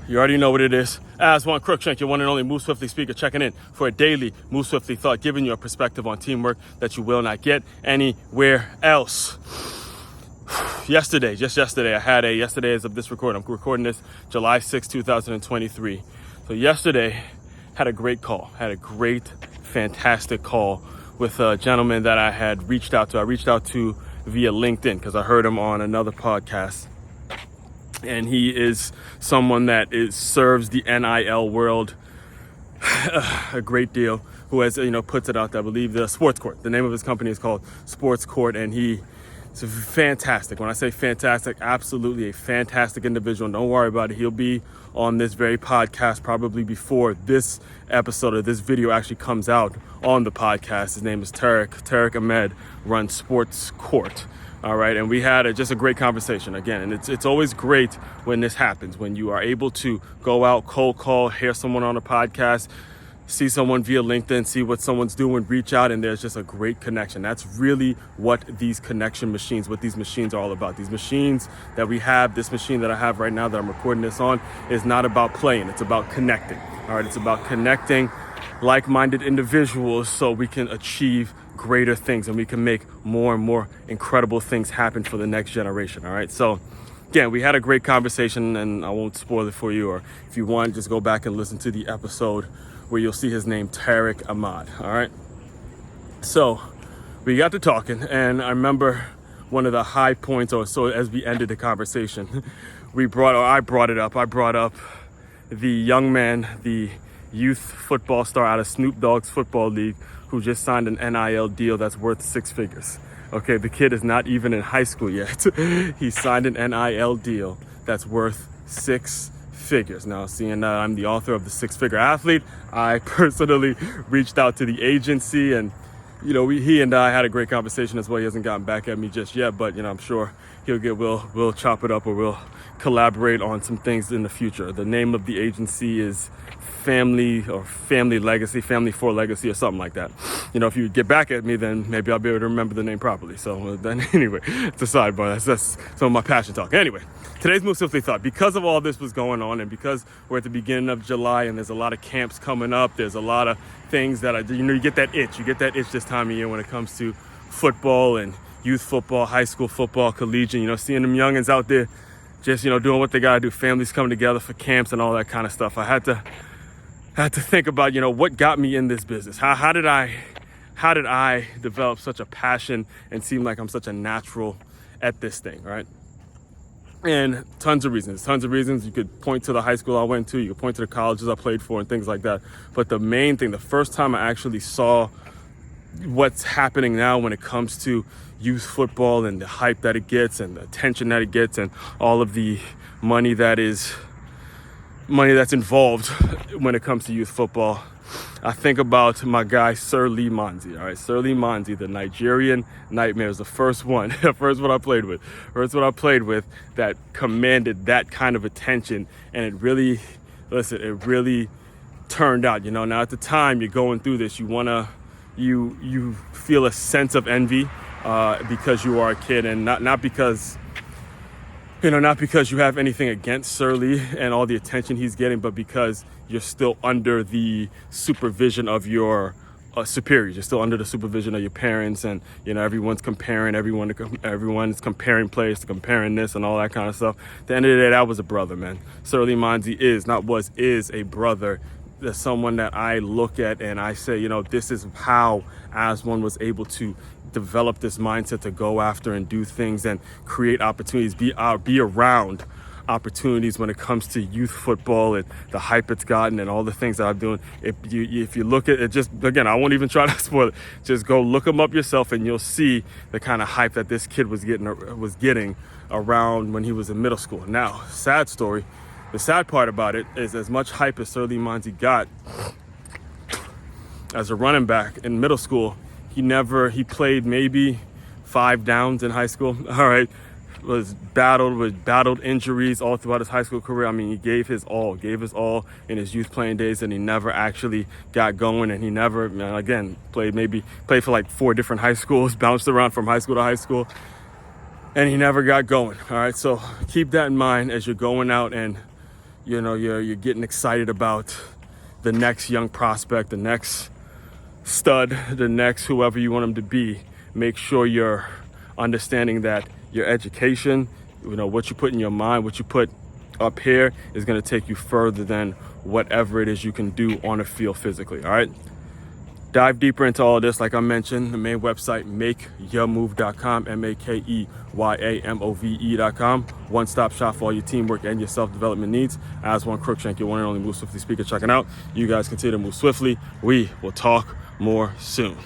You already know what it is. Aswand Cruickshank, your one and only Move Swiftly speaker, checking in for a daily Move Swiftly thought, giving you a perspective on teamwork that you will not get anywhere else. Yesterday, yesterday as of this recording, I'm recording this July 6, 2023. So yesterday, had a great call, fantastic call with a gentleman that I had reached out to. I reached out to via LinkedIn because I heard him on another podcast. And he is someone that serves the NIL world a great deal, who has, puts it out there. I believe the Sports Court. The name of his company is called Sports Court, and he's fantastic. When I say fantastic, absolutely a fantastic individual. Don't worry about it. He'll be on this very podcast probably before this episode or this video actually comes out on the podcast. His name is Tariq Ahmed, runs Sports Court. All right, and we had just a great conversation again, and it's always great when this happens, when you are able to go out, cold call, hear someone on a podcast, see someone via LinkedIn, see what someone's doing, reach out, and there's just a great connection. That's really what these machines are all about. These machines that we have, this machine that I have right now that I'm recording this on, is not about playing, it's about connecting. All right, it's about connecting like-minded individuals so we can achieve greater things and we can make more and more incredible things happen for the next generation. All right, so again, we had a great conversation, and I won't spoil it for you, or if you want, just go back and listen to the episode where you'll see his name, Tariq Ahmed. All right, so we got to talking, and I remember one of the high points, or so as we ended the conversation, I brought up the young man, the youth football star out of Snoop Dogg's football league, who just signed an NIL deal that's worth 6 figures. Okay, the kid is not even in high school yet. He signed an NIL deal that's worth 6 figures. Now, seeing that I'm the author of the 6-figure athlete, I personally reached out to the agency, and he and I had a great conversation as well. He hasn't gotten back at me just yet, but I'm sure we'll chop it up, or we'll collaborate on some things in the future. The name of the agency is Family for Legacy, or something like that. If you get back at me, then maybe I'll be able to remember the name properly. So then anyway, it's a sidebar. That's some of my passion talk. Anyway, today's Move Swiftly thought, because of all this was going on, and because we're at the beginning of July and there's a lot of camps coming up, there's a lot of things that you get that itch. You get that itch this time of year when it comes to football and youth football, high school football, collegiate, seeing them youngins out there just, doing what they got to do. Families coming together for camps and all that kind of stuff. I had to think about, what got me in this business. How did I develop such a passion and seem like I'm such a natural at this thing, right? And tons of reasons. You could point to the high school I went to, you could point to the colleges I played for and things like that. But the main thing, the first time I actually saw what's happening now when it comes to youth football and the hype that it gets and the attention that it gets and all of the money that's involved when it comes to youth football, I think about my guy Sir Lee Manzi. All right, Sir Lee Manzi, the Nigerian Nightmare, is the first one I played with that commanded that kind of attention, and it really turned out. Now at the time you're going through this, you feel a sense of envy because you are a kid, and not because you have anything against Sir Lee and all the attention he's getting, but because you're still under the supervision of your superiors. You're still under the supervision of your parents, and everyone's comparing everyone's comparing players to comparing this and all that kind of stuff. At the end of the day, that was a brother, man. Sir Lee Manzi is a brother. There's someone that I look at and I say, this is how Aswand was able to develop this mindset to go after and do things and create opportunities, be around opportunities when it comes to youth football and the hype it's gotten and all the things that I'm doing. If you look at it, just again, I won't even try to spoil it. Just go look him up yourself, and you'll see the kind of hype that this kid was getting around when he was in middle school. Now, sad story. The sad part about it is, as much hype as Sir Lee Manzi got as a running back in middle school, he played maybe 5 downs in high school. All right. Was battled injuries all throughout his high school career. I mean, he gave his all in his youth playing days, and he never actually got going, and he never, again, played for like 4 different high schools, bounced around from high school to high school, and he never got going. All right, so keep that in mind as you're going out and you're getting excited about the next young prospect, the next stud, the next whoever you want them to be, make sure you're understanding that your education, what you put in your mind, what you put up here is going to take you further than whatever it is you can do on the field physically. All right. Dive deeper into all of this. Like I mentioned, the main website, makeyourmove.com, makeyourmove.com. One-stop shop for all your teamwork and your self-development needs. Aswand Cruickshank, your one and only Move Swiftly speaker, checking out. You guys continue to move swiftly. We will talk more soon.